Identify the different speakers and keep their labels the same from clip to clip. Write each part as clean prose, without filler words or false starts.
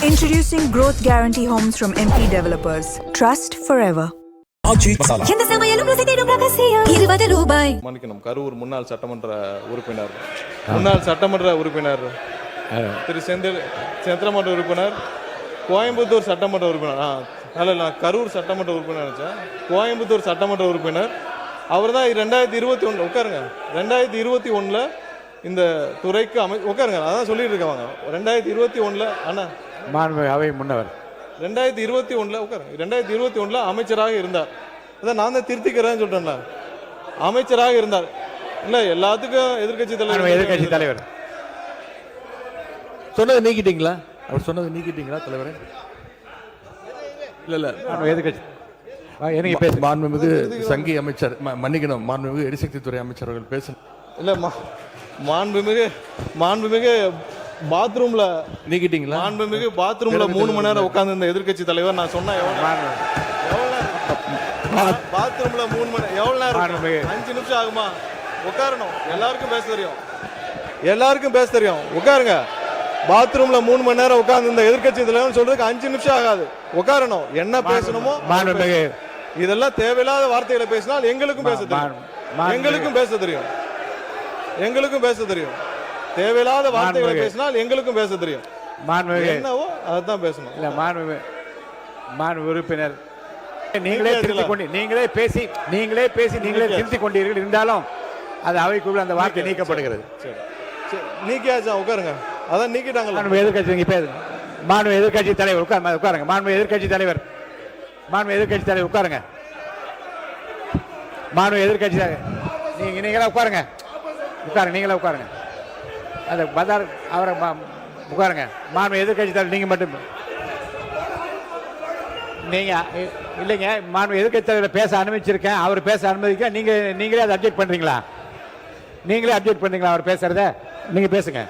Speaker 1: Introducing Growth Guarantee Homes from MP Developers. Trust forever.
Speaker 2: எந்த சமையலும் ருசி தேடும் ரகசியம் ₹20.
Speaker 3: மன்னிக்கணும், கரூர் முன்னாள் சட்டமன்ற உறுப்பினர் திரு சந்திரமன்ற உறுப்பினர், கோயம்புத்தூர் சட்டமன்ற உறுப்பினர், கரூர் சட்டமன்ற உறுப்பினர் நினைச்சேன், கோயம்புத்தூர் சட்டமன்ற உறுப்பினர். அவர் தான் 2021 உட்காருங்க, 2021 இந்த துறைக்கு உட்காருங்க, அதான் சொல்லிட்டு இருக்காங்க. 2021 அண்ணா
Speaker 4: அவை முன்னவர்
Speaker 3: 2021 உட்காருங்க, 2021 அமைச்சராக இருந்தார். அதான் நான் தான் திருத்திக்கிறேன்னு சொல்றேன்ல, அமைச்சராக இருந்தார். இல்ல எல்லாத்துக்கும் எதிர்கட்சி தலைவர்
Speaker 4: சொன்னதை நீக்கிட்டீங்களா? அவர் சொன்னதை நீக்கிட்டீங்களா தலைவரே? இல்ல எதிர்கட்சி எனக்கு பேச மாண்புமிகு சங்கி அமைச்சர், மன்னிக்கணும், மாண்புமிகு எரிசக்தி துறை அமைச்சர் அவர்கள் பேச
Speaker 3: இல்ல மாண்புமிகு பாத்ரூம்ல
Speaker 4: நீக்கிட்டீங்களா?
Speaker 3: மாண்புமிகு பாத்ரூம்ல 3 மணி நேரம் உட்கார்ந்து இந்த எதிர்கட்சி தலைவர் நான் சொன்னா பாத்ரூம்ல 3 மணி எவ்வளவு நேரம்? 5 நிமிஷம் ஆகுமா? உட்காரணும், எல்லாருக்கும் பேச தெரியும், உட்காருங்க. பாத்ரூம்ல 3 மணி நேரம் உட்கார்ந்து இந்த எதிர்கட்சி தலைவர் சொல்றதுக்கு 5 நிமிஷம் ஆகாது. உட்காரணும், என்ன பேசணுமோ. இதெல்லாம் தேவையில்லாத வார்த்தைகளை பேசினால் எங்களுக்கும் பேச தெரியும். தேவையில்லாத வார்த்தைகளை பேசினால் எங்களுக்கும் பேச தெரியும். என்னவோ அதான் பேசணும். இல்ல
Speaker 4: மாண்பு உறுப்பினர், நீங்களே பேசி திருத்திக் கொண்டீர்கள். இருந்தாலும் அது அவைக்குள்ள அந்த வார்த்தை நீக்கப்படுகிறது.
Speaker 3: நீக்கியாச்சா? உட்காருங்க, அதான் நீக்கிட்டாங்க.
Speaker 4: எதிர்கட்சி பேசு. மாண்பு எதிர்கட்சி தலைவர் உட்காருங்க. மாண்பு எதிர்கட்சி தலைவர் உட்காருங்க. மாண்பு எதிர்கட்சி நீங்களே உட்காருங்க. அது பதார் அவரை உட்காருங்க. மாண்பு எதிர்கட்சி தலைவர் நீங்க மட்டும் இல்லைங்க. மாண்பு எதிர்கட்சி தலைவர் பேச அனுமதிச்சிருக்கேன், அவர் பேச அனுமதிக்க நீங்களே அதை அப்டேட் பண்றீங்களா? அவர் பேசுறத நீங்க பேசுங்க.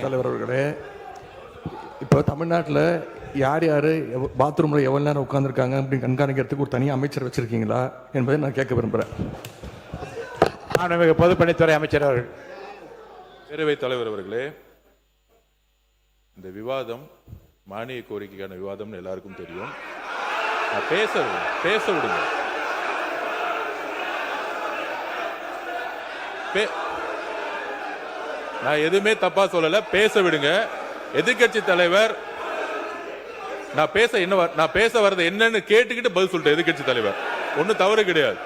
Speaker 5: தலைவர் அவர்களே, இப்போ தமிழ்நாட்டில் யார் பாத்ரூம்ல எவ்வளவு நேரம் உட்கார்ந்துருக்காங்க அப்படின்னு கண்காணிக்கிறதுக்கு ஒரு தனி அமைச்சர் வச்சிருக்கீங்களா என்பதை நான் கேட்க விரும்புகிறேன்.
Speaker 4: பொதுப்பணித்துறை அமைச்சர் அவர்கள்.
Speaker 6: பேரவைத் தலைவர் அவர்களே, இந்த விவாதம் மானிய கோரிக்கைக்கான விவாதம் எல்லாருக்கும் தெரியும். பேச விடுங்க. நான் எதுவுமே தப்பா சொல்லல, பேச விடுங்க. எதிர்கட்சி தலைவர் நான் பேச வர்றது என்னன்னு கேட்டுக்கிட்டு பதில் சொல்லிட்டேன். எதிர்கட்சி தலைவர் ஒன்னும் தவறு கிடையாது.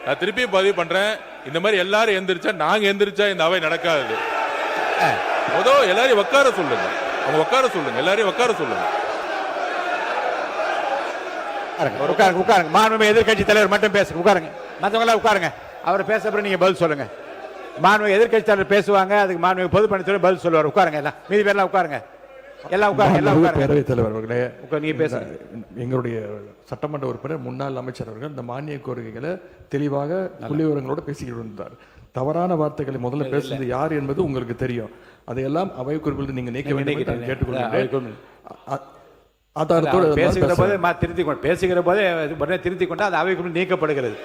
Speaker 6: நான் திருப்பியும் பதிவு பண்றேன், இந்த மாதிரி எல்லாரும் எந்திரிச்சா நாங்க எந்திரிச்சா இந்த அவை நடக்காது. எல்லாரையும் உட்கார சொல்லுங்க, எல்லாரையும் உட்கார சொல்லுங்க.
Speaker 4: உட்காருங்க. மாண்புமிகு எதிர்கட்சி தலைவர் மட்டும் பேசுங்க. உட்காருங்க, மற்றவங்க எல்லாம் உட்காருங்க. அவர் பேச அப்புறம் நீங்க பதில் சொல்லுங்க. மாண்புமிகு எதிர்கட்சி தலைவர் பேசுவாங்க, அதுக்கு மாண்புமிகு பொதுப்பணித்துறை பதில் சொல்லுவார். உட்காருங்க, எல்லாம் மீதி பேர்லாம் உட்காருங்க.
Speaker 5: பேரவைத் தலைவர் அவர்களே,
Speaker 4: நீங்க பேசுங்க.
Speaker 5: எங்களுடைய சட்டமன்ற உறுப்பினர் முன்னாள் அமைச்சர் அவர்கள் இந்த மானிய கோரிக்கைகளை தெளிவாக புள்ளிவிவரங்களோட பேசிக்கிட்டு இருந்தார். தவறான வார்த்தைகளை முதல்ல பேசுறது யார் என்பது உங்களுக்கு தெரியும். அதையெல்லாம் அவை குறிப்பில் நீங்க நீக்க வேண்டும் கேட்டுக்கொள்கிறேன்.
Speaker 4: பேசுகிற போதே திருத்திக் கொண்டு அது அவை குறிப்பில் நீக்கப்படுகிறது.